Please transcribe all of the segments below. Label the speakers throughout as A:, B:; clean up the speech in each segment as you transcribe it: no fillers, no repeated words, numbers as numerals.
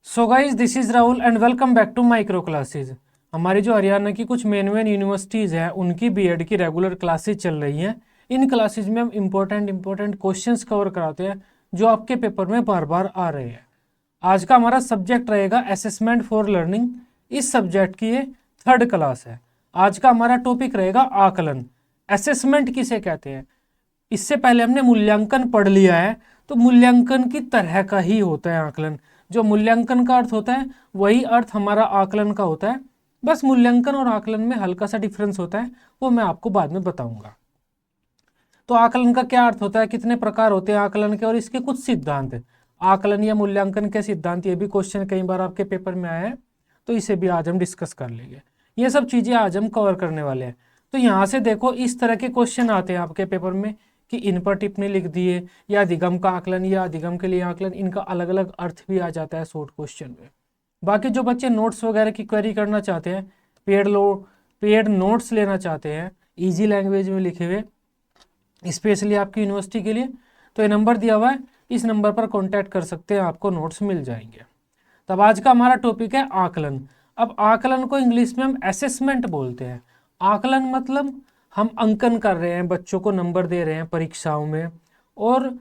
A: So guys this is Rahul and welcome back to micro classes. हमारी जो हरियाणा की कुछ मेन यूनिवर्सिटीज़ हैं उनकी बीएड की रेगुलर क्लासेज चल रही हैं। इन क्लासेज में हम इंपॉर्टेंट क्वेश्चंस कवर कराते हैं जो आपके पेपर में बार बार आ रहे हैं। आज का हमारा सब्जेक्ट रहेगा असेसमेंट फॉर लर्निंग। इस सब्जेक्ट की ये थर्ड क्लास है। आज का हमारा टॉपिक रहेगा आकलन। असेसमेंट किसे कहते हैं? इससे पहले हमने मूल्यांकन पढ़ लिया है, तो मूल्यांकन की तरह का ही होता है आकलन। जो मूल्यांकन का अर्थ होता है वही अर्थ हमारा आकलन का होता है। बस मूल्यांकन और आकलन में हल्का सा डिफरेंस होता है, वो मैं आपको बाद में बताऊंगा। तो आकलन का क्या अर्थ होता है, कितने प्रकार होते हैं आकलन के, और इसके कुछ सिद्धांत। आकलन या मूल्यांकन के सिद्धांत, ये भी क्वेश्चन कई बार आपके पेपर में आया है, तो इसे भी आज हम डिस्कस कर लेंगे। ये सब चीजें आज हम कवर करने वाले हैं। तो यहाँ से देखो, इस तरह के क्वेश्चन आते हैं आपके पेपर में कि इन पर टिप्पणी लिख दिए, या अधिगम का आकलन या अधिगम के लिए आकलन, इनका अलग अलग अर्थ भी आ जाता है शॉर्ट क्वेश्चन में। बाकी जो बच्चे नोट्स वगैरह की क्वेरी करना चाहते हैं, पेड नोट्स लेना चाहते हैं इजी लैंग्वेज में लिखे हुए स्पेशली आपकी यूनिवर्सिटी के लिए, तो ये नंबर दिया हुआ है, इस नंबर पर कॉन्टैक्ट कर सकते हैं, आपको नोट्स मिल जाएंगे। तब आज का हमारा टॉपिक है आकलन। अब आकलन को इंग्लिश में हम असेसमेंट बोलते हैं। आकलन मतलब हम अंकन कर रहे हैं, बच्चों को नंबर दे रहे हैं परीक्षाओं में, और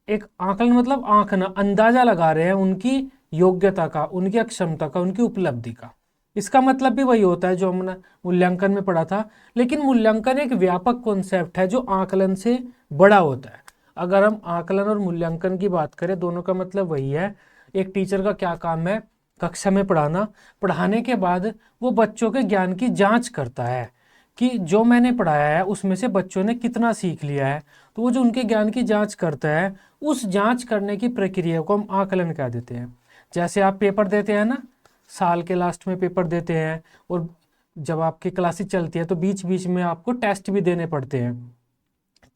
A: एक आकलन मतलब आंकना, अंदाजा लगा रहे हैं उनकी योग्यता का, उनकी अक्षमता का, उनकी उपलब्धि का। इसका मतलब भी वही होता है जो हमने मूल्यांकन में पढ़ा था, लेकिन मूल्यांकन एक व्यापक कॉन्सेप्ट है जो आकलन से बड़ा होता है। अगर हम आकलन और मूल्यांकन की बात करें, दोनों का मतलब वही है। एक टीचर का क्या काम है? कक्षा में पढ़ाना। पढ़ाने के बाद वो बच्चों के ज्ञान की जांच करता है कि जो मैंने पढ़ाया है उसमें से बच्चों ने कितना सीख लिया है। तो वो जो उनके ज्ञान की जांच करता है, उस जांच करने की प्रक्रिया को हम आकलन कह देते हैं। जैसे आप पेपर देते हैं ना, साल के लास्ट में पेपर देते हैं, और जब आपकी क्लासेस चलती है तो बीच बीच में आपको टेस्ट भी देने पड़ते हैं।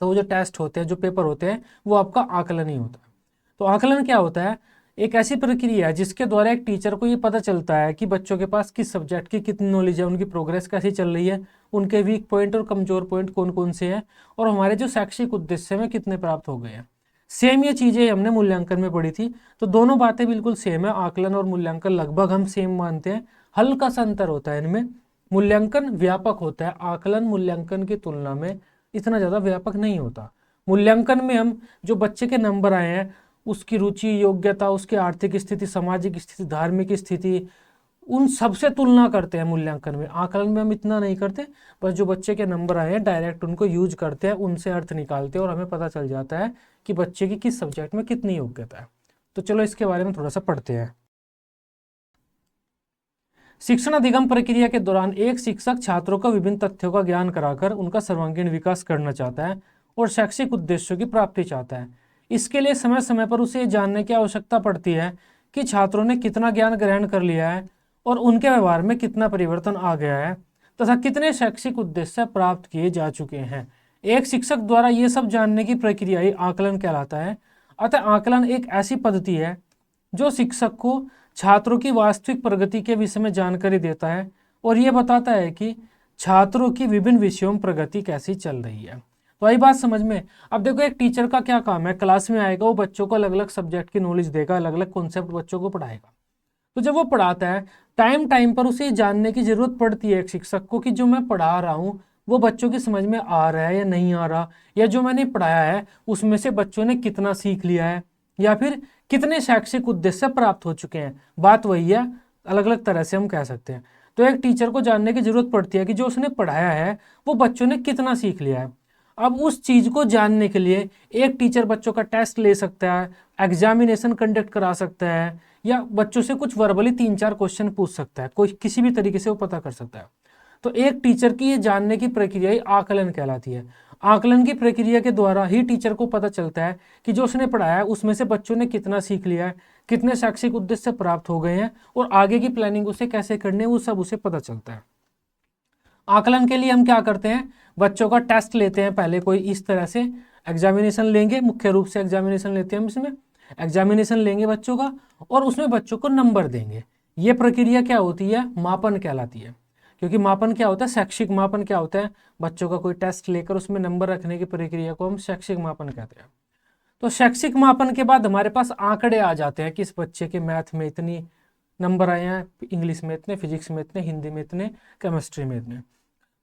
A: तो वो जो टेस्ट होते हैं, जो पेपर होते हैं, वो आपका आकलन ही होता है। तो आकलन क्या होता है? एक ऐसी प्रक्रिया है जिसके द्वारा एक टीचर को ये पता चलता है कि बच्चों के पास किस सब्जेक्ट की कितनी नॉलेज है, उनकी प्रोग्रेस कैसी चल रही है, उनके वीक पॉइंट और कमजोर पॉइंट कौन कौन से हैं, और हमारे जो शैक्षिक उद्देश्य में कितने प्राप्त हो गए हैं। सेम ये चीजें हमने मूल्यांकन में पढ़ी थी, तो दोनों बातें बिल्कुल सेम है। आकलन और मूल्यांकन लगभग हम सेम मानते हैं, हल्का सा अंतर होता है इनमें। मूल्यांकन व्यापक होता है, आकलन मूल्यांकन की तुलना में इतना ज्यादा व्यापक नहीं होता। मूल्यांकन में हम जो बच्चे के नंबर आए हैं, उसकी रुचि, योग्यता, उसकी आर्थिक स्थिति, सामाजिक स्थिति, धार्मिक स्थिति, उन सबसे तुलना करते हैं मूल्यांकन में। आकलन में हम इतना नहीं करते, बस जो बच्चे के नंबर आए हैं डायरेक्ट उनको यूज करते हैं, उनसे अर्थ निकालते हैं, और हमें पता चल जाता है कि बच्चे की किस सब्जेक्ट में कितनी योग्यता है। तो चलो इसके बारे में थोड़ा सा पढ़ते हैं। शिक्षण अधिगम प्रक्रिया के दौरान एक शिक्षक छात्रों को विभिन्न तथ्यों का ज्ञान कराकर उनका सर्वांगीण विकास करना चाहता है और शैक्षिक उद्देश्यों की प्राप्ति चाहता है। इसके लिए समय समय पर उसे जानने की आवश्यकता पड़ती है कि छात्रों ने कितना ज्ञान ग्रहण कर लिया है और उनके व्यवहार में कितना परिवर्तन आ गया है, तथा कितने शैक्षिक उद्देश्य प्राप्त किए जा चुके हैं। एक शिक्षक द्वारा ये सब जानने की प्रक्रिया ही आकलन कहलाता है। अतः आकलन एक ऐसी पद्धति है जो शिक्षक को छात्रों की वास्तविक प्रगति के विषय में जानकारी देता है और यह बताता है कि छात्रों की विभिन्न विषयों में प्रगति कैसी चल रही है। तो आई बात समझ में? अब देखो, एक टीचर का क्या काम है? क्लास में आएगा, वो बच्चों को अलग अलग सब्जेक्ट की नॉलेज देगा, अलग अलग कॉन्सेप्ट बच्चों को पढ़ाएगा। तो जब वो पढ़ाता है, टाइम टाइम पर उसे जानने की जरूरत पड़ती है एक शिक्षक को कि जो मैं पढ़ा रहा हूँ वो बच्चों की समझ में आ रहा है या नहीं आ रहा, या जो मैंने पढ़ाया है उसमें से बच्चों ने कितना सीख लिया है, या फिर कितने शैक्षिक उद्देश्य प्राप्त हो चुके हैं। बात वही है, अलग अलग तरह से हम कह सकते हैं। तो एक टीचर को जानने की जरूरत पड़ती है कि जो उसने पढ़ाया है वो बच्चों ने कितना सीख लिया है। अब उस चीज को जानने के लिए एक टीचर बच्चों का टेस्ट ले सकता है, एग्जामिनेशन कंडक्ट करा सकता है, या बच्चों से कुछ वर्बली 3-4 क्वेश्चन पूछ सकता है, कोई किसी भी तरीके से वो पता कर सकता है। तो एक टीचर की ये जानने की प्रक्रिया ही आकलन कहलाती है। आकलन की प्रक्रिया के द्वारा ही टीचर को पता चलता है कि जो उसने पढ़ाया है उसमें से बच्चों ने कितना सीख लिया है, कितने शैक्षिक उद्देश्य प्राप्त हो गए हैं, और आगे की प्लानिंग उसे कैसे करनी है, वो सब उसे पता चलता है। आकलन के लिए हम क्या करते हैं? बच्चों का टेस्ट लेते हैं पहले, कोई इस तरह से एग्जामिनेशन लेंगे, मुख्य रूप से एग्जामिनेशन लेते हैं हम इसमें। एग्जामिनेशन लेंगे बच्चों का और उसमें बच्चों को नंबर देंगे। ये प्रक्रिया क्या होती है? मापन कहलाती है। क्योंकि मापन क्या होता है? शैक्षिक मापन क्या होता है? बच्चों का कोई टेस्ट लेकर उसमें नंबर रखने की प्रक्रिया को हम शैक्षिक मापन कहते हैं। तो शैक्षिक मापन के बाद हमारे पास आंकड़े आ जाते हैं कि इस बच्चे के मैथ में इतनी नंबर आए हैं इंग्लिश में इतने, फिजिक्स में इतने, हिंदी में इतने, केमिस्ट्री में इतने।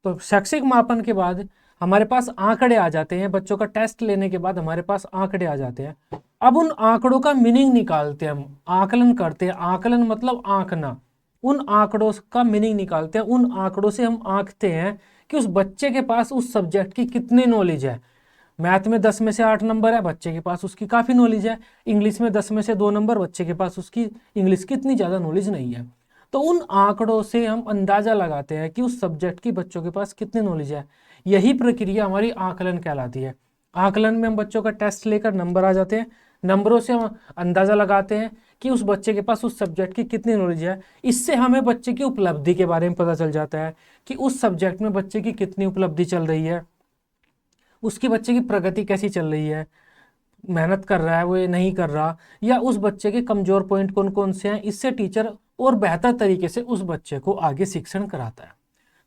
A: तो शैक्षिक मापन के बाद हमारे पास आंकड़े आ जाते हैं, बच्चों का टेस्ट लेने के बाद हमारे पास आंकड़े आ जाते हैं। अब उन आंकड़ों का मीनिंग निकालते हैं हम, आकलन करते हैं। आकलन मतलब आंकना, उन आंकड़ों का मीनिंग निकालते हैं। उन आंकड़ों से हम आंकते हैं कि उस बच्चे के पास उस सब्जेक्ट की कितनी नॉलेज है। मैथ में 10 में से 8 नंबर है, बच्चे के पास उसकी काफ़ी नॉलेज है। इंग्लिश में 10 में से 2 नंबर, बच्चे के पास उसकी इंग्लिश की इतनी ज़्यादा नॉलेज नहीं है। तो उन आंकड़ों से हम अंदाज़ा लगाते हैं कि उस सब्जेक्ट की बच्चों के पास कितनी नॉलेज है। यही प्रक्रिया हमारी आकलन कहलाती है। आकलन में हम बच्चों का टेस्ट लेकर नंबर आ जाते हैं, नंबरों से हम अंदाज़ा लगाते हैं कि उस बच्चे के पास उस सब्जेक्ट की कितनी नॉलेज है। इससे हमें बच्चे की उपलब्धि के बारे में पता चल जाता है कि उस सब्जेक्ट में बच्चे की कितनी उपलब्धि चल रही है, उसकी बच्चे की प्रगति कैसी चल रही है, मेहनत कर रहा है वो, ये नहीं कर रहा, या उस बच्चे के कमज़ोर पॉइंट कौन कौन से हैं। इससे टीचर और बेहतर तरीके से उस बच्चे को आगे शिक्षण कराता है।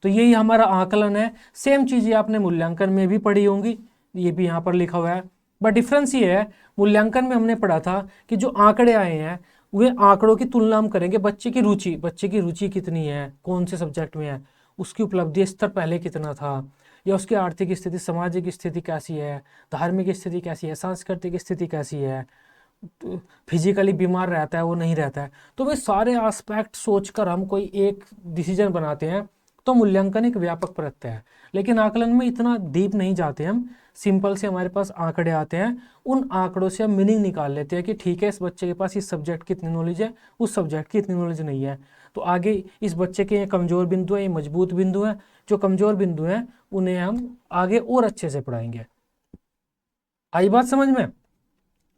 A: तो यही हमारा आकलन है। सेम चीज़ें आपने मूल्यांकन में भी पढ़ी होंगी, ये भी यहाँ पर लिखा हुआ है। बट डिफरेंस ये है, मूल्यांकन में हमने पढ़ा था कि जो आंकड़े आए हैं वे आंकड़ों की तुलना हम करेंगे बच्चे की रुचि कितनी है, कौन से सब्जेक्ट में है, उसकी उपलब्धि स्तर पहले कितना था, या उसकी आर्थिक स्थिति, सामाजिक स्थिति कैसी है, धार्मिक स्थिति कैसी है, सांस्कृतिक स्थिति कैसी है, फिजिकली बीमार रहता है वो नहीं रहता है। तो वे सारे एस्पेक्ट सोचकर हम कोई एक डिसीजन बनाते हैं। तो मूल्यांकन एक व्यापक प्रत्यय है, लेकिन आकलन में इतना डीप नहीं जाते हम। सिंपल से हमारे पास आंकड़े आते हैं, उन आंकड़ों से हम मीनिंग निकाल लेते हैं कि ठीक है इस बच्चे के पास इस सब्जेक्ट की इतनी नॉलेज है, उस सब्जेक्ट की इतनी नॉलेज नहीं है। तो आगे इस बच्चे के ये कमज़ोर बिंदु है, ये मजबूत बिंदु है। जो कमज़ोर बिंदु हैं उन्हें हम आगे और अच्छे से पढ़ाएंगे। आई बात समझ में?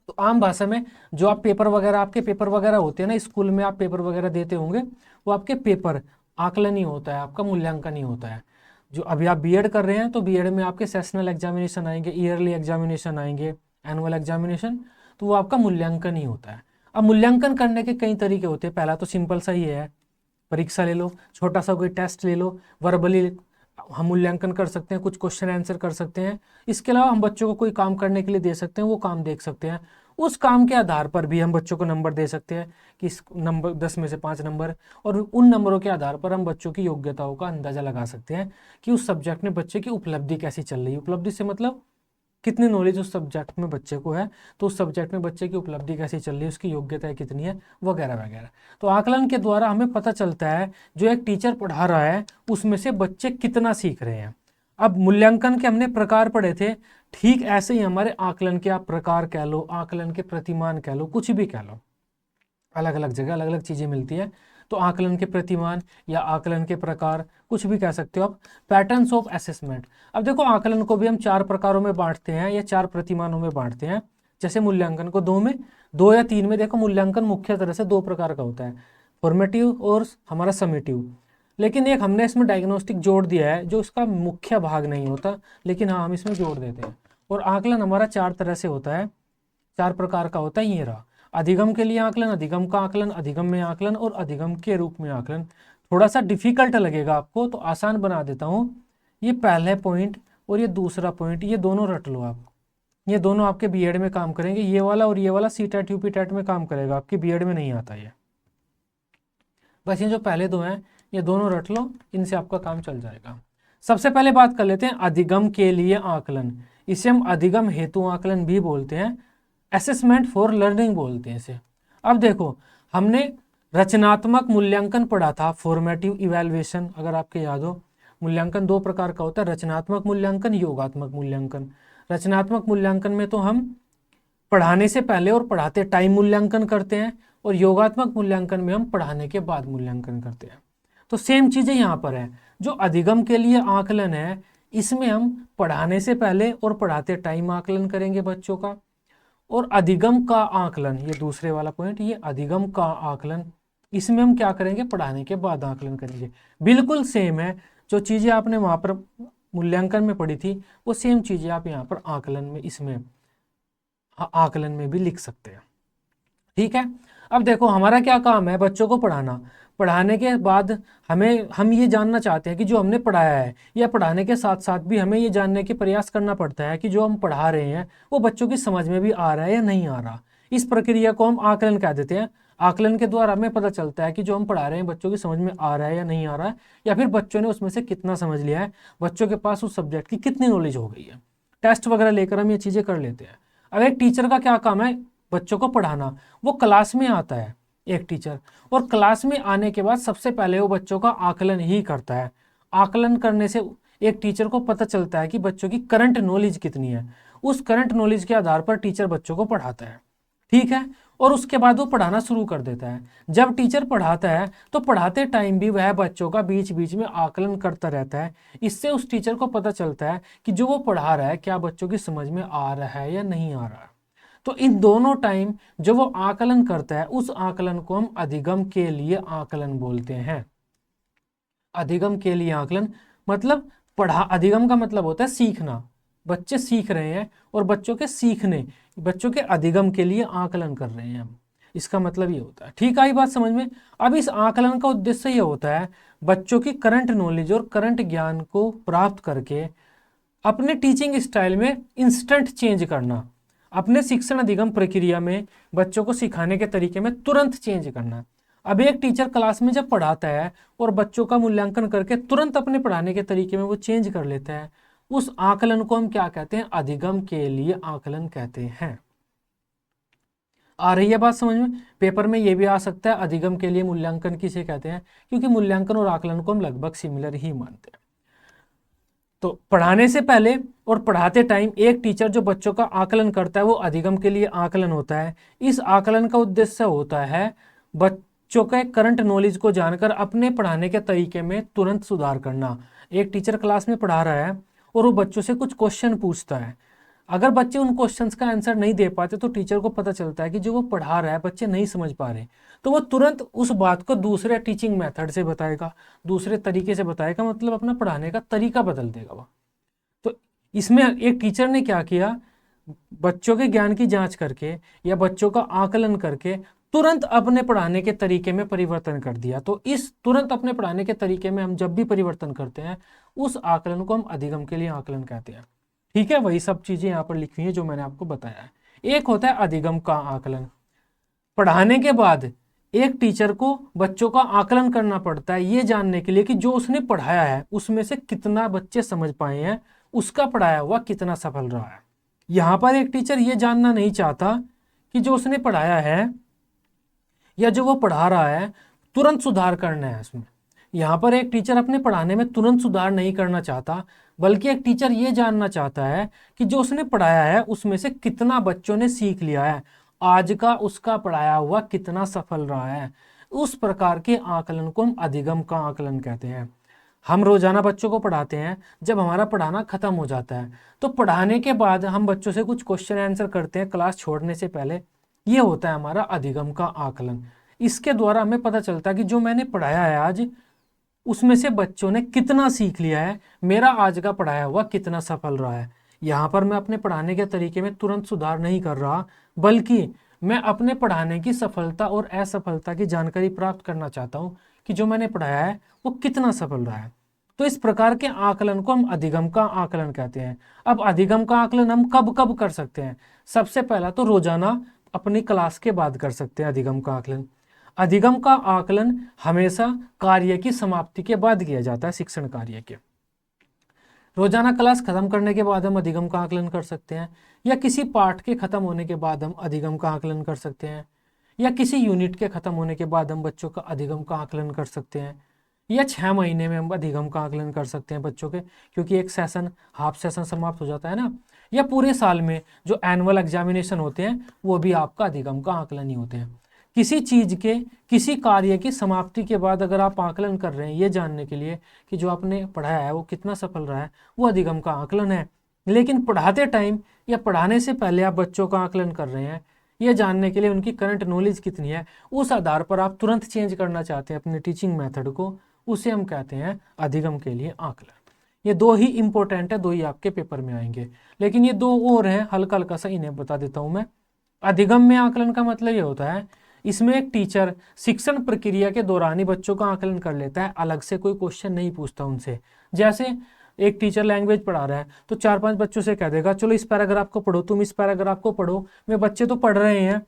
A: तो आम भाषा में जो आप पेपर वगैरह, आपके पेपर वगैरह होते हैं ना, स्कूल में आप पेपर वगैरह देते होंगे, वो आपके पेपर आकलन ही होता है, आपका मूल्यांकन ही होता है। जो अभी आप बीएड कर रहे हैं तो बीएड में आपके सेशनल एग्जामिनेशन आएंगे, ईयरली एग्जामिनेशन आएंगे, एनुअल एग्जामिनेशन, तो वो आपका मूल्यांकन ही होता है। अब मूल्यांकन करने के कई तरीके होते हैं। पहला तो सिंपल सा ही है, परीक्षा ले लो, छोटा सा कोई टेस्ट ले लो, वर्बली हम मूल्यांकन कर सकते हैं, कुछ क्वेश्चन आंसर कर सकते हैं। इसके अलावा हम बच्चों को कोई काम करने के लिए दे सकते हैं, वो काम देख सकते हैं। उस काम के आधार पर भी हम बच्चों को नंबर दे सकते हैं कि इस नंबर 10 में से 5 नंबर, और उन नंबरों के आधार पर हम बच्चों की योग्यताओं का अंदाजा लगा सकते हैं कि उस सब्जेक्ट में बच्चे की उपलब्धि कैसी चल रही है। उपलब्धि से मतलब कितनी नॉलेज उस सब्जेक्ट में बच्चे को है, तो उस सब्जेक्ट में बच्चे की उपलब्धि कैसी चल रही है, उसकी योग्यताएं कितनी है, वगैरह वगैरह। तो आकलन के द्वारा हमें पता चलता है जो एक टीचर पढ़ा रहा है उसमें से बच्चे कितना सीख रहे हैं। अब मूल्यांकन के हमने प्रकार पढ़े थे, ठीक ऐसे ही हमारे आकलन के आप प्रकार कह लो, आकलन के प्रतिमान कह लो, कुछ भी कह लो, अलग अलग जगह अलग अलग चीज़ें मिलती है। तो आकलन के प्रतिमान या आकलन के प्रकार, कुछ भी कह सकते हो आप। पैटर्न्स ऑफ असेसमेंट, अब देखो आकलन को भी हम 4 प्रकारों में बांटते हैं या 4 प्रतिमानों में बांटते हैं। जैसे मूल्यांकन को 2 में, 2 या 3 में। देखो मूल्यांकन मुख्य तरह से 2 प्रकार का होता है, फॉर्मेटिव और हमारा समेटिव। लेकिन एक हमने इसमें डायग्नोस्टिक जोड़ दिया है जो इसका मुख्य भाग नहीं होता, लेकिन हाँ हम इसमें जोड़ देते हैं। और आकलन हमारा 4 तरह से होता है, 4 प्रकार का होता है। ये रहा अधिगम के लिए आकलन, अधिगम का आकलन, अधिगम में आकलन और अधिगम के रूप में आकलन। थोड़ा सा डिफिकल्ट लगेगा आपको तो आसान बना देता हूँ। ये पहले पॉइंट और ये दूसरा पॉइंट, ये दोनों रट लो आप। ये दोनों आपके बीएड में काम करेंगे, ये वाला और ये वाला सीटेट यूपीटेट में काम करेगा, आपकी बीएड में नहीं आता ये। बस ये जो पहले 2 हैं ये दोनों रट लो, इनसे आपका काम चल जाएगा। सबसे पहले बात कर लेते हैं अधिगम के लिए आकलन। इसे हम अधिगम हेतु आकलन भी बोलते हैं, असेसमेंट फॉर लर्निंग बोलते हैं इसे। अब देखो हमने रचनात्मक मूल्यांकन पढ़ा था, फॉर्मेटिव इवैल्यूएशन, अगर आपके याद हो। मूल्यांकन 2 प्रकार का होता है, रचनात्मक मूल्यांकन, योगात्मक मूल्यांकन। रचनात्मक मूल्यांकन में तो हम पढ़ाने से पहले और पढ़ाते टाइम मूल्यांकन करते हैं, और योगात्मक मूल्यांकन में हम पढ़ाने के बाद मूल्यांकन करते हैं। तो सेम चीज़ें यहाँ पर है। जो अधिगम के लिए आकलन है इसमें हम पढ़ाने से पहले और पढ़ाते टाइम आकलन करेंगे बच्चों का। और अधिगम का आकलन, ये दूसरे वाला पॉइंट, ये अधिगम का आकलन, इसमें हम क्या करेंगे, पढ़ाने के बाद आकलन करेंगे। बिल्कुल सेम है, जो चीज़ें आपने वहाँ पर मूल्यांकन में पढ़ी थी वो सेम चीज़ें आप यहाँ पर आकलन में, इसमें आकलन में भी लिख सकते हैं। ठीक है। अब देखो हमारा क्या काम है, बच्चों को पढ़ाना। पढ़ाने के बाद हम ये जानना चाहते हैं कि जो हमने पढ़ाया है, या पढ़ाने के साथ साथ भी हमें ये जानने के प्रयास करना पड़ता है कि जो हम पढ़ा रहे हैं वो बच्चों की समझ में भी आ रहा है या नहीं आ रहा। इस प्रक्रिया को हम आकलन कह देते हैं। आकलन के द्वारा हमें पता चलता है कि जो हम पढ़ा रहे हैं बच्चों की समझ में आ रहा है या नहीं आ रहा है, या फिर बच्चों ने उसमें से कितना समझ लिया है, बच्चों के पास उस सब्जेक्ट की कितनी नॉलेज हो गई है। टेस्ट वगैरह लेकर हम ये चीज़ें कर लेते हैं। अब एक टीचर का क्या काम है, बच्चों को पढ़ाना। वो क्लास में आता है एक टीचर, और क्लास में आने के बाद सबसे पहले वो बच्चों का आकलन ही करता है। आकलन करने से एक टीचर को पता चलता है कि बच्चों की करंट नॉलेज कितनी है। उस करंट नॉलेज के आधार पर टीचर बच्चों को पढ़ाता है, ठीक है। और उसके बाद वो पढ़ाना शुरू कर देता है। जब टीचर पढ़ाता है तो पढ़ाते टाइम भी वह बच्चों का बीच बीच में आकलन करता रहता है। इससे उस टीचर को पता चलता है कि जो वो पढ़ा रहा है क्या बच्चों की समझ में आ रहा है या नहीं आ रहा है। तो इन दोनों टाइम जो वो आकलन करता है, उस आकलन को हम अधिगम के लिए आकलन बोलते हैं। अधिगम के लिए आकलन मतलब अधिगम का मतलब होता है सीखना। बच्चे सीख रहे हैं और बच्चों के सीखने, बच्चों के अधिगम के लिए आकलन कर रहे हैं हम, इसका मतलब ये होता है। ठीक आई बात समझ में। अब इस आकलन का उद्देश्य ये होता है बच्चों की करंट नॉलेज और करंट ज्ञान को प्राप्त करके अपने टीचिंग स्टाइल में इंस्टेंट चेंज करना। अपने शिक्षण अधिगम प्रक्रिया में बच्चों को सिखाने के तरीके में तुरंत चेंज करना। अब एक टीचर क्लास में जब पढ़ाता है और बच्चों का मूल्यांकन करके तुरंत अपने पढ़ाने के तरीके में वो चेंज कर लेता है, उस आकलन को हम क्या कहते हैं, अधिगम के लिए आकलन कहते हैं। आ रही है बात समझ में। पेपर में ये भी आ सकता है अधिगम के लिए मूल्यांकन किसे कहते हैं, क्योंकि मूल्यांकन और आकलन को हम लगभग सिमिलर ही मानते हैं। तो पढ़ाने से पहले और पढ़ाते टाइम एक टीचर जो बच्चों का आकलन करता है वो अधिगम के लिए आकलन होता है। इस आकलन का उद्देश्य होता है बच्चों के करंट नॉलेज को जानकर अपने पढ़ाने के तरीके में तुरंत सुधार करना। एक टीचर क्लास में पढ़ा रहा है और वो बच्चों से कुछ क्वेश्चन पूछता है। अगर बच्चे उन क्वेश्चंस का आंसर नहीं दे पाते तो टीचर को पता चलता है कि जो वो पढ़ा रहा है बच्चे नहीं समझ पा रहे, तो वो तुरंत उस बात को दूसरे टीचिंग मेथड से बताएगा, दूसरे तरीके से बताएगा, मतलब अपना पढ़ाने का तरीका बदल देगा वो। तो इसमें एक टीचर ने क्या किया, बच्चों के ज्ञान की जांच करके या बच्चों का आकलन करके तुरंत अपने पढ़ाने के तरीके में परिवर्तन कर दिया। तो इस तुरंत अपने पढ़ाने के तरीके में हम जब भी परिवर्तन करते हैं उस आकलन को हम अधिगम के लिए आकलन कहते हैं। ठीक है, वही सब चीजें यहाँ पर लिखी हैं जो मैंने आपको बताया है। एक होता है अधिगम का आकलन। पढ़ाने के बाद एक टीचर को बच्चों का आकलन करना पड़ता है ये जानने के लिए कि जो उसने पढ़ाया है उसमें से कितना बच्चे समझ पाए हैं, उसका पढ़ाया हुआ कितना सफल रहा है। यहाँ पर एक टीचर ये जानना नहीं चाहता कि जो उसने पढ़ाया है या जो वो पढ़ा रहा है तुरंत सुधार करना है उसमें। यहाँ पर एक टीचर अपने पढ़ाने में तुरंत सुधार नहीं करना चाहता, बल्कि एक टीचर ये जानना चाहता है कि जो उसने पढ़ाया है उसमें से कितना बच्चों ने सीख लिया है, आज का उसका पढ़ाया हुआ कितना सफल रहा है। उस प्रकार के आकलन को हम अधिगम का आकलन कहते हैं। हम रोजाना बच्चों को पढ़ाते हैं, जब हमारा पढ़ाना खत्म हो जाता है तो पढ़ाने के बाद हम बच्चों से कुछ क्वेश्चन आंसर करते हैं क्लास छोड़ने से पहले, ये होता है हमारा अधिगम का आकलन। इसके द्वारा हमें पता चलता है कि जो मैंने पढ़ाया है आज उसमें से बच्चों ने कितना सीख लिया है, मेरा आज का पढ़ाया हुआ कितना सफल रहा है। यहाँ पर मैं अपने पढ़ाने के तरीके में तुरंत सुधार नहीं कर रहा, बल्कि मैं अपने पढ़ाने की सफलता और असफलता की जानकारी प्राप्त करना चाहता हूँ कि जो मैंने पढ़ाया है वो कितना सफल रहा है। तो इस प्रकार के आकलन को हम अधिगम का आकलन कहते हैं। अब अधिगम का आकलन हम कब कब कर सकते हैं? सबसे पहला तो रोजाना अपनी क्लास के बाद कर सकते हैं अधिगम का आकलन। अधिगम का आकलन हमेशा कार्य की समाप्ति के बाद किया जाता है, शिक्षण कार्य के। रोजाना क्लास खत्म करने के बाद हम अधिगम का आकलन कर सकते हैं, या किसी पाठ के खत्म होने के बाद हम अधिगम का आकलन कर सकते हैं, या किसी यूनिट के खत्म होने के बाद हम बच्चों का अधिगम का आकलन कर सकते हैं, या 6 महीने में हम अधिगम का आकलन कर सकते हैं बच्चों के, क्योंकि एक सेशन हाफ सेशन समाप्त हो जाता है ना, या पूरे साल में जो एनुअल एग्जामिनेशन होते हैं वो भी आपका अधिगम का आकलन ही होते हैं। किसी चीज के, किसी कार्य की समाप्ति के बाद अगर आप आकलन कर रहे हैं ये जानने के लिए कि जो आपने पढ़ाया है वो कितना सफल रहा है, वो अधिगम का आकलन है। लेकिन पढ़ाते टाइम या पढ़ाने से पहले आप बच्चों का आकलन कर रहे हैं ये जानने के लिए उनकी करंट नॉलेज कितनी है, उस आधार पर आप तुरंत चेंज करना चाहते हैं अपने टीचिंग मेथड को, उसे हम कहते हैं अधिगम के लिए आकलन। ये दो ही इंपॉर्टेंट है, दो ही आपके पेपर में आएंगे, लेकिन ये दो और हैं, हल्का हल्का सा इन्हें बता देता हूं मैं। अधिगम में आकलन का मतलब ये होता है इसमें एक टीचर शिक्षण प्रक्रिया के दौरान ही बच्चों का आकलन कर लेता है, अलग से कोई क्वेश्चन नहीं पूछता उनसे। जैसे एक टीचर लैंग्वेज पढ़ा रहा है तो 4-5 बच्चों से कह देगा चलो इस पैराग्राफ को पढ़ो, तुम इस पैराग्राफ को पढ़ो, वे बच्चे तो पढ़ रहे हैं,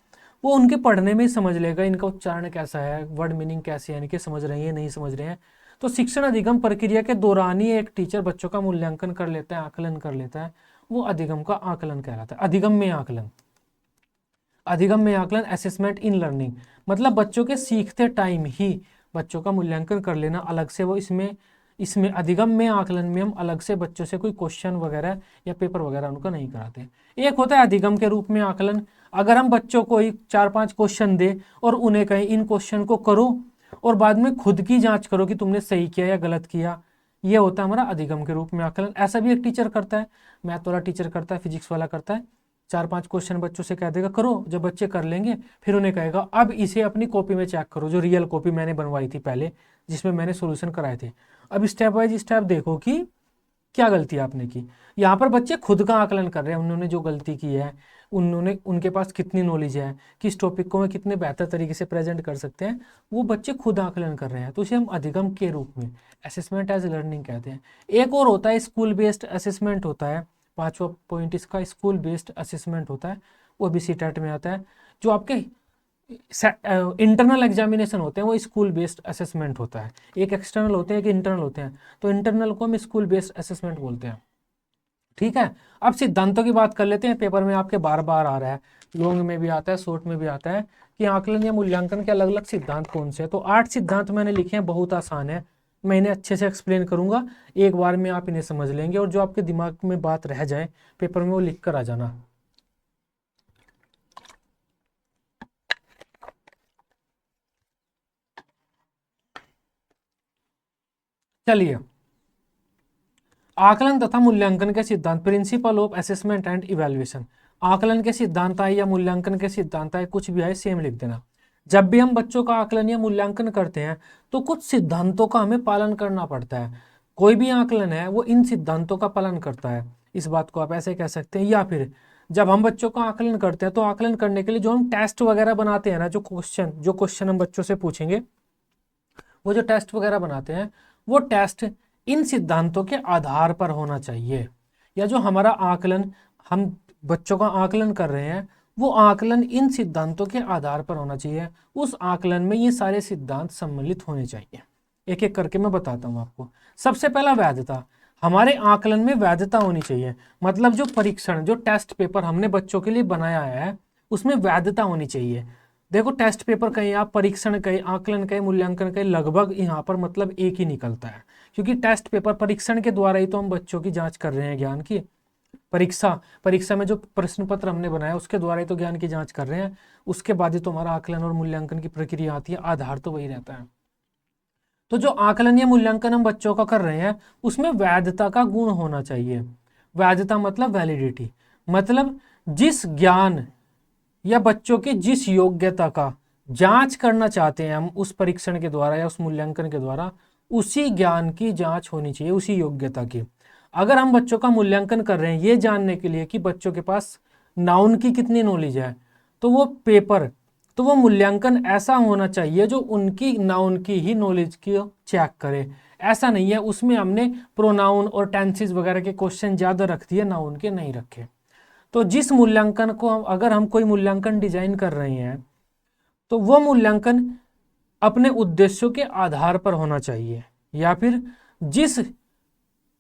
A: वो उनके पढ़ने में ही समझ लेगा, इनका उच्चारण कैसा है, वर्ड मीनिंग कैसे है, इनके समझ रहे हैं नहीं समझ रहे हैं। तो शिक्षण अधिगम प्रक्रिया के दौरान ही एक टीचर बच्चों का मूल्यांकन कर लेता है, आकलन कर लेता है, वो अधिगम का आकलन कहलाता है। अधिगम में आकलन, अधिगम में आकलन असेसमेंट इन लर्निंग, मतलब बच्चों के सीखते टाइम ही बच्चों का मूल्यांकन कर लेना अलग से। वो इसमें इसमें अधिगम में आकलन में हम अलग से बच्चों से कोई क्वेश्चन वगैरह या पेपर वगैरह उनका नहीं कराते। एक होता है अधिगम के रूप में आकलन, अगर हम बच्चों को 4-5 क्वेश्चन दे और उन्हें कहें इन क्वेश्चन को करो और बाद में खुद की जांच करो कि तुमने सही किया या गलत किया, ये होता है हमारा अधिगम के रूप में आकलन। ऐसा भी एक टीचर करता है, मैथ वाला टीचर करता है, फिजिक्स वाला करता है, 4-5 क्वेश्चन बच्चों से कह देगा करो, जब बच्चे कर लेंगे फिर उन्हें कहेगा अब इसे अपनी कॉपी में चेक करो, जो रियल कॉपी मैंने बनवाई थी पहले जिसमें मैंने सॉल्यूशन कराए थे, अब स्टेप बाय स्टेप देखो कि क्या गलती आपने की। यहाँ पर बच्चे खुद का आकलन कर रहे हैं, उन्होंने जो गलती की है, उनके पास कितनी नॉलेज है, किस टॉपिक को मैं कितने बेहतर तरीके से प्रेजेंट कर सकते हैं, वो बच्चे खुद आकलन कर रहे हैं। तो इसे हम अधिगम के रूप में असेसमेंट एज लर्निंग कहते हैं। एक और होता है स्कूल बेस्ड असेसमेंट होता है, 5वां पॉइंट इसका स्कूल बेस्ड असेसमेंट होता है, वो भी सीटेट में आता है। जो आपके इंटरनल एग्जामिनेशन होते हैं वो स्कूल बेस्ड असेसमेंट होता है, एक एक्सटर्नल होते हैं एक इंटरनल होते हैं, तो इंटरनल को हम स्कूल बेस्ड असेसमेंट बोलते हैं। ठीक है, अब सिद्धांतों की बात कर लेते हैं। पेपर में आपके बार बार आ रहा है, लॉन्ग में भी आता है, शॉर्ट में भी आता है कि आकलन या मूल्यांकन के अलग अलग सिद्धांत कौन से हैं। तो 8 सिद्धांत मैंने लिखे हैं, बहुत आसान है, मैं इन्हें अच्छे से एक्सप्लेन करूंगा, एक बार में आप इन्हें समझ लेंगे और जो आपके दिमाग में बात रह जाए पेपर में वो लिख कर आ जाना। चलिए, आकलन तथा मूल्यांकन के सिद्धांत, principle of assessment and evaluation. आकलन के सिद्धांत आए या मूल्यांकन के सिद्धांत आए, कुछ भी आए सेम लिख देना। जब भी हम बच्चों का आकलन या मूल्यांकन करते हैं तो कुछ सिद्धांतों का हमें पालन करना पड़ता है। कोई भी आकलन है वो इन सिद्धांतों का पालन करता है, इस बात को आप ऐसे कह सकते हैं। या फिर जब हम बच्चों का आकलन करते हैं तो आकलन करने के लिए जो हम टेस्ट वगैरह बनाते हैं ना, जो क्वेश्चन हम बच्चों से पूछेंगे, वो जो टेस्ट वगैरह बनाते हैं वो टेस्ट इन सिद्धांतों के आधार पर होना चाहिए। या जो हमारा आकलन, हम बच्चों का आकलन कर रहे हैं वो आकलन इन सिद्धांतों के आधार पर होना चाहिए, उस आकलन में ये सारे सिद्धांत सम्मिलित होने चाहिए। एक एक करके मैं बताता हूँ आपको। सबसे पहला वैधता, हमारे आकलन में वैधता होनी चाहिए, मतलब जो परीक्षण, जो टेस्ट पेपर हमने बच्चों के लिए बनाया है उसमें वैधता होनी चाहिए। देखो टेस्ट पेपर कहीं आप परीक्षण कहीं आकलन कहीं मूल्यांकन कहीं लगभग यहाँ पर मतलब एक ही निकलता है, क्योंकि टेस्ट पेपर परीक्षण के द्वारा ही तो हम बच्चों की जांच कर रहे हैं ज्ञान की। परीक्षा में जो प्रश्न पत्र हमने बनाया उसके द्वारा ही तो ज्ञान की जांच कर रहे हैं, उसके बाद ही तो हमारा आकलन और मूल्यांकन की प्रक्रिया आती है, आधार तो वही रहता है। तो जो आकलन या मूल्यांकन हम बच्चों का कर रहे हैं उसमें वैधता का गुण होना चाहिए। वैधता मतलब वैलिडिटी, मतलब जिस ज्ञान या बच्चों की जिस योग्यता का जांच करना चाहते हैं हम उस परीक्षण के द्वारा या उस मूल्यांकन के द्वारा, उसी ज्ञान की जांच होनी चाहिए, उसी योग्यता की। अगर हम बच्चों का मूल्यांकन कर रहे हैं ये जानने के लिए कि बच्चों के पास नाउन की कितनी नॉलेज है, तो वो मूल्यांकन ऐसा होना चाहिए जो उनकी नाउन की ही नॉलेज की चेक करे। ऐसा नहीं है उसमें हमने प्रोनाउन और टेंसेस वगैरह के क्वेश्चन ज्यादा रख दिए, नाउन के नहीं रखे। तो जिस मूल्यांकन को अगर हम कोई मूल्यांकन डिजाइन कर रहे हैं तो वो मूल्यांकन अपने उद्देश्यों के आधार पर होना चाहिए, या फिर जिस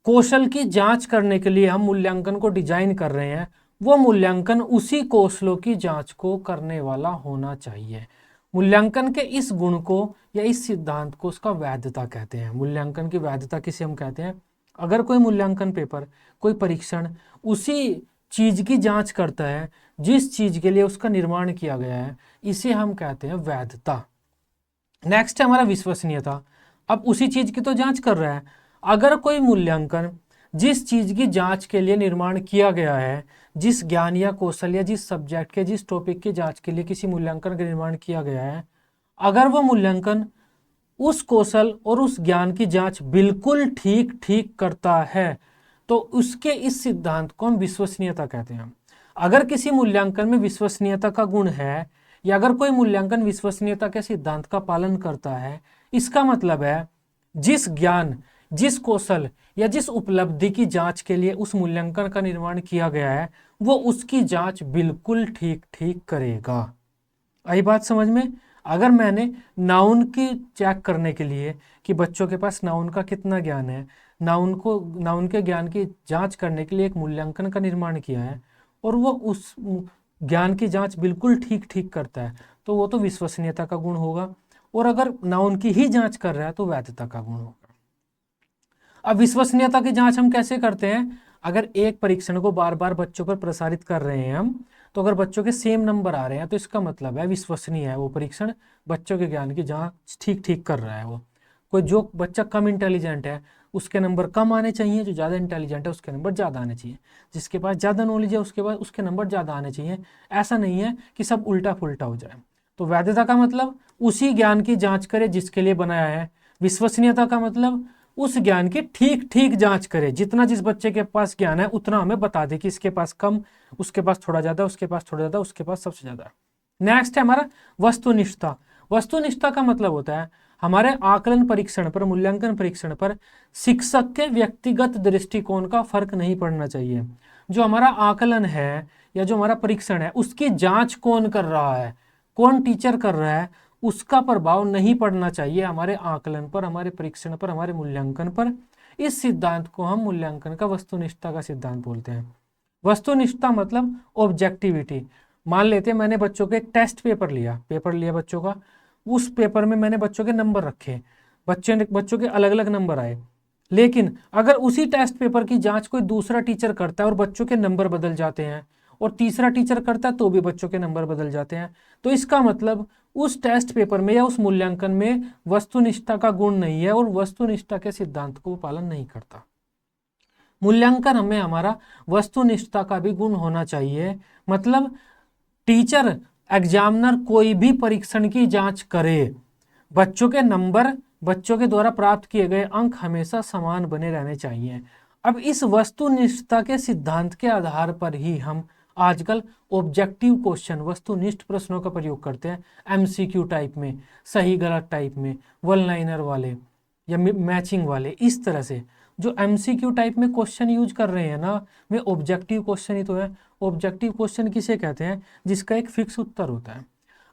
A: कौशल की जांच करने के लिए हम मूल्यांकन को डिजाइन कर रहे हैं वो मूल्यांकन उसी कौशलों की जांच को करने वाला होना चाहिए। मूल्यांकन के इस गुण को या इस सिद्धांत को उसका वैधता कहते हैं। मूल्यांकन की वैधता किसे हम कहते हैं? अगर कोई मूल्यांकन पेपर, कोई परीक्षण उसी चीज की जांच करता है जिस चीज के लिए उसका निर्माण किया गया है, इसे हम कहते हैं वैधता। नेक्स्ट है हमारा विश्वसनीयता। अब उसी चीज की तो जांच कर रहा है, अगर कोई मूल्यांकन जिस चीज की जांच के लिए निर्माण किया गया है, जिस ज्ञान या कौशल या जिस सब्जेक्ट के जिस टॉपिक की जांच के लिए किसी मूल्यांकन का निर्माण किया गया है, अगर वो मूल्यांकन उस कौशल और उस ज्ञान की जांच बिल्कुल ठीक करता है तो उसके इस सिद्धांत को हम विश्वसनीयता कहते हैं। अगर किसी मूल्यांकन में विश्वसनीयता का गुण है या अगर कोई मूल्यांकन विश्वसनीयता के सिद्धांत का पालन करता है, इसका मतलब है जिस ज्ञान, जिस कौशल या जिस उपलब्धि की जांच के लिए उस मूल्यांकन का निर्माण किया गया है वो उसकी जांच बिल्कुल ठीक करेगा। आई बात समझ में? अगर मैंने नाउन की चेक करने के लिए कि बच्चों के पास नाउन का कितना ज्ञान है, नाउन के ज्ञान की जांच करने के लिए एक मूल्यांकन का निर्माण किया है और वो उस ज्ञान की जांच बिल्कुल ठीक ठीक करता है, तो वो तो विश्वसनीयता का गुण होगा। और अगर नाउन की ही जांच कर रहा है तो वैधता का गुण होगा। अब विश्वसनीयता की जांच हम कैसे करते हैं? अगर एक परीक्षण को बार बार बच्चों पर प्रसारित कर रहे हैं हम, तो अगर बच्चों के सेम नंबर आ रहे हैं तो इसका मतलब है विश्वसनीय है वो परीक्षण, बच्चों के ज्ञान की जांच ठीक ठीक कर रहा है वो। कोई जो बच्चा कम इंटेलिजेंट है उसके नंबर कम आने चाहिए, जो ज़्यादा इंटेलिजेंट है उसके नंबर ज़्यादा आने चाहिए, जिसके पास ज़्यादा नॉलेज है उसके पास उसके नंबर ज़्यादा आने चाहिए। ऐसा नहीं है कि सब उल्टा पुल्टा हो जाए। तो वैधता का मतलब उसी ज्ञान की जांच करे जिसके लिए बनाया है। विश्वसनीयता का मतलब उस ज्ञान की ठीक ठीक जांच करे, जितना जिस बच्चे के पास ज्ञान है उतना हमें बता दे कि इसके पास कम, उसके पास थोड़ा ज्यादा, उसके पास थोड़ा ज्यादा, उसके पास सबसे ज्यादा। नेक्स्ट है हमारा वस्तुनिष्ठता। वस्तुनिष्ठता का मतलब होता है हमारे आकलन परीक्षण पर, मूल्यांकन परीक्षण पर शिक्षक के व्यक्तिगत दृष्टिकोण का फर्क नहीं पड़ना चाहिए। जो हमारा आकलन है या जो हमारा परीक्षण है उसकी जांच कौन कर रहा है, कौन टीचर कर रहा है, उसका प्रभाव नहीं पड़ना चाहिए हमारे आकलन पर, हमारे परीक्षण पर, हमारे मूल्यांकन पर। इस सिद्धांत को हम मूल्यांकन का वस्तुनिष्ठता का सिद्धांत बोलते हैं। वस्तुनिष्ठता मतलब ऑब्जेक्टिविटी। मान लेते हैं मैंने बच्चों के एक टेस्ट पेपर लिया बच्चों का, उस पेपर में मैंने बच्चों के नंबर रखे, बच्चों के अलग अलग नंबर आए। लेकिन अगर उसी टेस्ट पेपर की जांच कोई दूसरा टीचर करता है और बच्चों के नंबर बदल जाते हैं, और तीसरा टीचर करता है तो भी बच्चों के नंबर बदल जाते हैं, तो इसका मतलब उस टेस्ट पेपर में या उस मूल्यांकन में वस्तुनिष्ठता का गुण नहीं है और वस्तुनिष्ठता के सिद्धांत को पालन नहीं करता। मूल्यांकन हमें हमारा वस्तुनिष्ठता का भी गुण होना चाहिए। मतलब टीचर, एग्जामिनर कोई भी परीक्षण की जांच करे, बच्चों के नंबर, बच्चों के द्वारा प्राप्त किए गए अंक हमेशा समान बने रहने चाहिए। अब इस वस्तुनिष्ठता के सिद्धांत के आधार पर ही हम आजकल ऑब्जेक्टिव क्वेश्चन, वस्तुनिष्ठ प्रश्नों का प्रयोग करते हैं एमसीक्यू टाइप में, सही गलत टाइप में, वन लाइनर वाले या मैचिंग वाले। इस तरह से जो एमसीक्यू टाइप में क्वेश्चन यूज कर रहे हैं ना, वे ऑब्जेक्टिव क्वेश्चन ही तो है। ऑब्जेक्टिव क्वेश्चन किसे कहते हैं? जिसका एक फिक्स उत्तर होता है।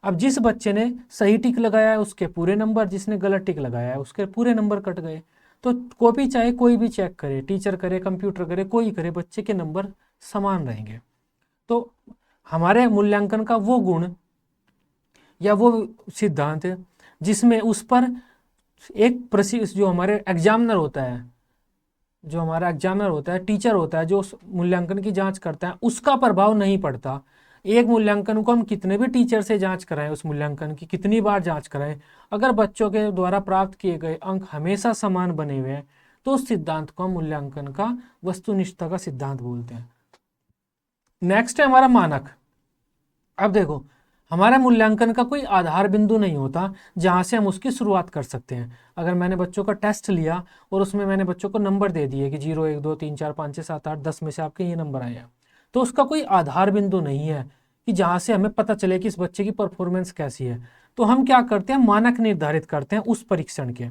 A: अब जिस बच्चे ने सही टिक लगाया है उसके पूरे नंबर, जिसने गलत टिक लगाया है उसके पूरे नंबर कट गए। तो कॉपी चाहे कोई भी चेक करे, टीचर करे, कंप्यूटर करे, कोई करे, बच्चे के नंबर समान रहेंगे। तो हमारे मूल्यांकन का वो गुण या वो सिद्धांत जिसमें उस पर एक जो हमारे एग्जामिनर होता है, जो हमारा एग्जामिनर होता है, टीचर होता है, जो उस मूल्यांकन की जांच करता है, उसका प्रभाव नहीं पड़ता। एक मूल्यांकन को हम कितने भी टीचर से जांच कराएं, उस मूल्यांकन की कितनी बार जांच कराएं, अगर बच्चों के द्वारा प्राप्त किए गए अंक हमेशा समान बने हुए हैं तो उस सिद्धांत को हम मूल्यांकन का वस्तुनिष्ठता का सिद्धांत बोलते हैं। नेक्स्ट है हमारा मानक। अब देखो, हमारा मूल्यांकन का कोई आधार बिंदु नहीं होता जहां से हम उसकी शुरुआत कर सकते हैं। अगर मैंने बच्चों का टेस्ट लिया और उसमें मैंने बच्चों को नंबर दे दिए कि 0 1 2 3 4 5 6 7 8 10 में से आपके ये नंबर आए हैं, तो उसका कोई आधार बिंदु नहीं है कि जहां से हमें पता चले कि इस बच्चे की परफॉर्मेंस कैसी है। तो हम क्या करते हैं, मानक निर्धारित करते हैं उस परीक्षण के।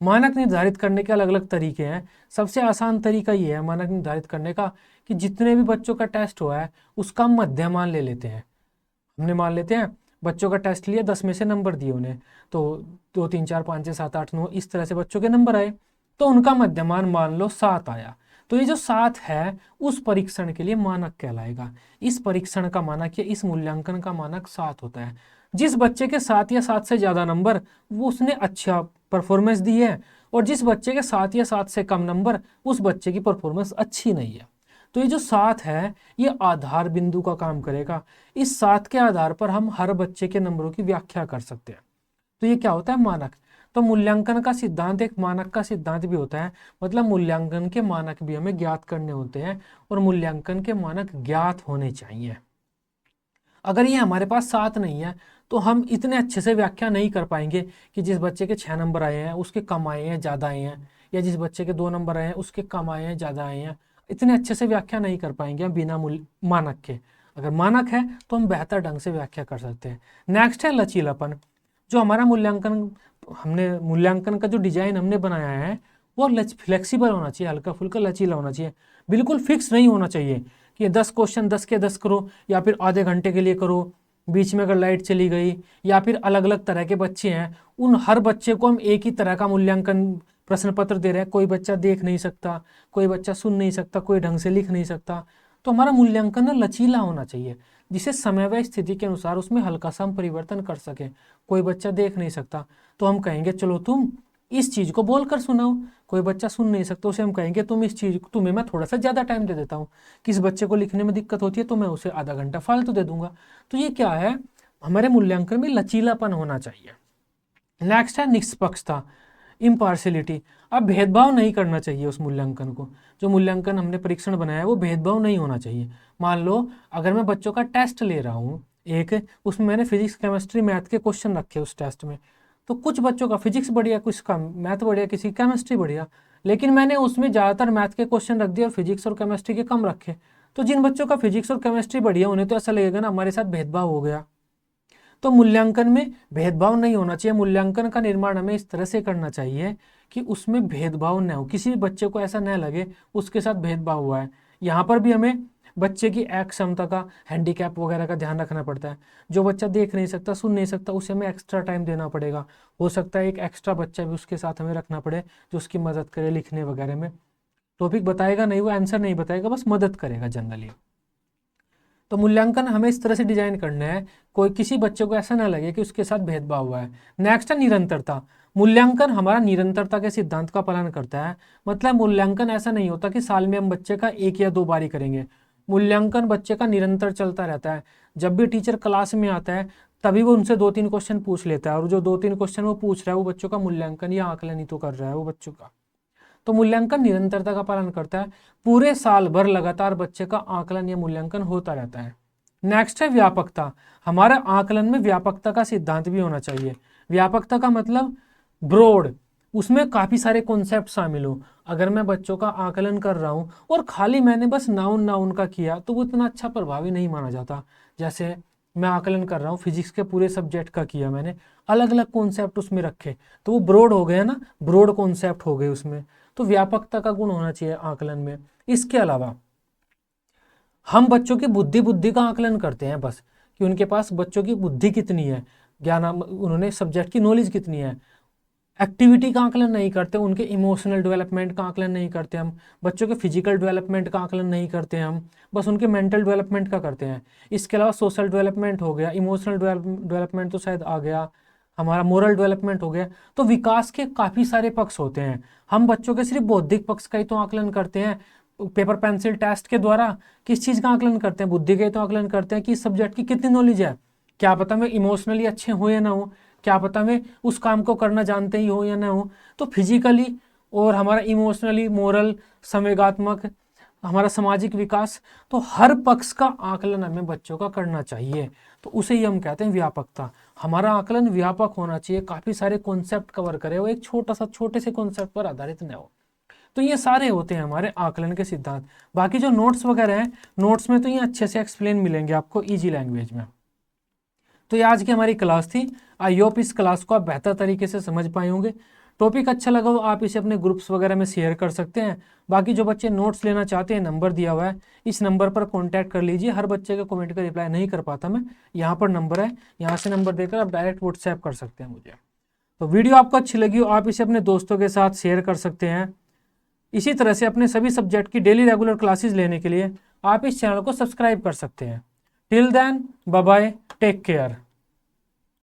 A: मानक निर्धारित करने के अलग अलग तरीके हैं। सबसे आसान तरीका ये है मानक निर्धारित करने का कि जितने भी बच्चों का टेस्ट हुआ है उसका मध्यमान ले लेते हैं। हमने मान लेते हैं बच्चों का टेस्ट लिया, 10 में से नंबर दिए उन्हें, तो 2 3 4 5 6 7 8 9 इस तरह से बच्चों के नंबर आए, तो उनका मध्यमान मान लो 7 आया। तो ये जो 7 है उस परीक्षण के लिए मानक कहलाएगा। इस परीक्षण का मानक या इस मूल्यांकन का मानक 7 होता है। जिस बच्चे के 7 या 7 से ज़्यादा नंबर, वो उसने अच्छा परफॉर्मेंस दी है, और जिस बच्चे के 7 या 7 से कम नंबर, उस बच्चे की परफॉर्मेंस अच्छी नहीं है। तो ये जो 7 है ये आधार बिंदु का काम करेगा। इस 7 के आधार पर हम हर बच्चे के नंबरों की व्याख्या कर सकते हैं। तो ये क्या होता है, मानक। तो मूल्यांकन का सिद्धांत एक मानक का सिद्धांत भी होता है। मतलब मूल्यांकन के मानक भी हमें ज्ञात करने होते हैं और मूल्यांकन के मानक ज्ञात होने चाहिए। अगर ये हमारे पास 7 नहीं है तो हम इतने अच्छे से व्याख्या नहीं कर पाएंगे कि जिस बच्चे के 6 नंबर आए हैं उसके कम आए हैं, ज़्यादा आए हैं, या जिस बच्चे के 2 नंबर आए हैं उसके कम आए हैं, ज़्यादा आए हैं। इतने अच्छे से व्याख्या नहीं कर पाएंगे हम बिना मानक के। अगर मानक है तो हम बेहतर ढंग से व्याख्या कर सकते हैं। नेक्स्ट है लचीलापन। जो हमारा मूल्यांकन का जो डिजाइन हमने बनाया है वो फ्लेक्सिबल होना चाहिए, हल्का फुल्का लचीला होना चाहिए। बिल्कुल फिक्स नहीं होना चाहिए कि 10 क्वेश्चन 10 के 10 करो या फिर आधे घंटे के लिए करो बीच में अगर लाइट चली गई, या फिर अलग अलग तरह के बच्चे हैं, उन हर बच्चे को हम एक ही तरह का मूल्यांकन प्रश्न पत्र दे रहे हैं। कोई बच्चा देख नहीं सकता, कोई बच्चा सुन नहीं सकता, कोई ढंग से लिख नहीं सकता। तो हमारा मूल्यांकन ना लचीला होना चाहिए, जिसे समय व स्थिति के अनुसार उसमें हल्का सा हम परिवर्तन कर सके। कोई बच्चा देख नहीं सकता तो हम कहेंगे चलो तुम इस चीज को बोलकर सुनाओ। कोई बच्चा सुन नहीं सकता, उसे हम कहेंगे तुम इस चीज तुम्हें मैं थोड़ा सा ज्यादा टाइम दे देता हूँ। किस बच्चे को लिखने में दिक्कत होती है तो मैं उसे आधा घंटा फालतू दे दूंगा। तो ये क्या है, हमारे मूल्यांकन में लचीलापन होना चाहिए। नेक्स्ट है निष्पक्षता, इम्पार्शियलिटी। अब भेदभाव नहीं करना चाहिए उस मूल्यांकन को। जो मूल्यांकन हमने परीक्षण बनाया है वो भेदभाव नहीं होना चाहिए। मान लो अगर मैं बच्चों का टेस्ट ले रहा हूँ एक, उसमें मैंने फिजिक्स केमिस्ट्री मैथ के क्वेश्चन रखे उस टेस्ट में, तो कुछ बच्चों का फिजिक्स बढ़िया, कुछ का मैथ बढ़िया, किसी केमिस्ट्री बढ़िया, लेकिन मैंने उसमें ज़्यादातर मैथ के क्वेश्चन रख दिए और फिजिक्स और केमिस्ट्री के कम रखे। तो जिन बच्चों का फिजिक्स और केमिस्ट्री बढ़िया, उन्हें तो ऐसा लगेगा ना हमारे साथ भेदभाव हो गया। तो मूल्यांकन में भेदभाव नहीं होना चाहिए। मूल्यांकन का निर्माण हमें इस तरह से करना चाहिए कि उसमें भेदभाव न हो, किसी भी बच्चे को ऐसा न लगे उसके साथ भेदभाव हुआ है। यहाँ पर भी हमें बच्चे की क्षमता का, हैंडीकैप वगैरह का ध्यान रखना पड़ता है। जो बच्चा देख नहीं सकता, सुन नहीं सकता, उसे हमें एक्स्ट्रा टाइम देना पड़ेगा। हो सकता है एक एक्स्ट्रा बच्चा भी उसके साथ हमें रखना पड़े जो उसकी मदद करे लिखने वगैरह में। टॉपिक बताएगा नहीं, वो आंसर नहीं बताएगा, बस मदद करेगा जनरली। तो मूल्यांकन हमें इस तरह से डिजाइन करना है, कोई किसी बच्चे को ऐसा ना लगे कि उसके साथ भेदभाव हुआ है। नेक्स्ट है निरंतरता। मूल्यांकन हमारा निरंतरता के सिद्धांत का पालन करता है। मतलब मूल्यांकन ऐसा नहीं होता कि साल में हम बच्चे का 1 या 2 बार ही करेंगे। मूल्यांकन बच्चे का निरंतर चलता रहता है। जब भी टीचर क्लास में आता है तभी वो उनसे 2-3 क्वेश्चन पूछ लेता है, और जो 2-3 क्वेश्चन वो पूछ रहा है वो बच्चों का मूल्यांकन या आकलन ही तो कर रहा है वो बच्चों का। तो मूल्यांकन निरंतरता का पालन करता है। पूरे साल भर लगातार बच्चे का आकलन या मूल्यांकन होता रहता है। नेक्स्ट है व्यापकता। हमारे आकलन में व्यापकता का सिद्धांत भी होना चाहिए। व्यापकता का मतलब ब्रॉड, उसमें काफी सारे कॉन्सेप्ट शामिल हो। अगर मैं बच्चों का आकलन कर रहा हूँ और खाली मैंने बस नाउन का किया तो वो इतना अच्छा प्रभावी नहीं माना जाता। जैसे मैं आकलन कर रहा हूँ, फिजिक्स के पूरे सब्जेक्ट का किया मैंने, अलग अलग कॉन्सेप्ट उसमें रखे, तो वो ब्रॉड हो गया ना, ब्रॉड कॉन्सेप्ट हो गए उसमें। तो व्यापकता का गुण होना चाहिए आकलन में। इसके अलावा हम बच्चों की बुद्धि का आकलन करते हैं बस, कि उनके पास बच्चों की बुद्धि कितनी है, ज्ञान, उन्होंने सब्जेक्ट की नॉलेज कितनी है। एक्टिविटी का आकलन नहीं करते, उनके इमोशनल डेवलपमेंट का आकलन नहीं करते हम, बच्चों के फिजिकल डेवलपमेंट का आकलन नहीं करते हम, बस उनके मेंटल डेवलपमेंट का करते हैं। इसके अलावा सोशल डेवलपमेंट हो गया, इमोशनल डेवलपमेंट तो शायद आ गया, हमारा मोरल डेवलपमेंट हो गया। तो विकास के काफ़ी सारे पक्ष होते हैं। हम बच्चों के सिर्फ बौद्धिक पक्ष का ही तो आकलन करते हैं पेपर पेंसिल टेस्ट के द्वारा। किस चीज़ का आकलन करते हैं, बुद्धि का ही तो आकलन करते हैं कि इस सब्जेक्ट की कितनी नॉलेज है। क्या पता मैं इमोशनली अच्छे हो या ना हो, क्या पता मैं उस काम को करना जानते ही हो या ना हो। तो फिजिकली और हमारा इमोशनली, मोरल, संवेगात्मक, हमारा सामाजिक विकास, तो हर पक्ष का आकलन हमें बच्चों का करना चाहिए। तो उसे ही हम कहते हैं व्यापकता। हमारा आकलन व्यापक होना चाहिए, काफ़ी सारे कॉन्सेप्ट कवर करे, वो एक छोटे से कॉन्सेप्ट पर आधारित न हो। तो ये सारे होते हैं हमारे आकलन के सिद्धांत। बाकी जो नोट्स वगैरह हैं, नोट्स में तो ये अच्छे से एक्सप्लेन मिलेंगे आपको ईजी लैंग्वेज में। तो ये आज की हमारी क्लास थी। आई होप इस क्लास को आप बेहतर तरीके से समझ पाए होंगे। टॉपिक अच्छा लगा हो आप इसे अपने ग्रुप्स वगैरह में शेयर कर सकते हैं। बाकी जो बच्चे नोट्स लेना चाहते हैं, नंबर दिया हुआ है, इस नंबर पर कॉन्टैक्ट कर लीजिए। हर बच्चे के कमेंट का रिप्लाई नहीं कर पाता मैं, यहाँ पर नंबर है, यहाँ से नंबर देकर आप डायरेक्ट व्हाट्सएप कर सकते हैं मुझे। तो वीडियो आपको अच्छी लगी हो आप इसे अपने दोस्तों के साथ शेयर कर सकते हैं। इसी तरह से अपने सभी सब्जेक्ट की डेली रेगुलर क्लासेस लेने के लिए आप इस चैनल को सब्सक्राइब कर सकते हैं। Till then, bye bye, take care.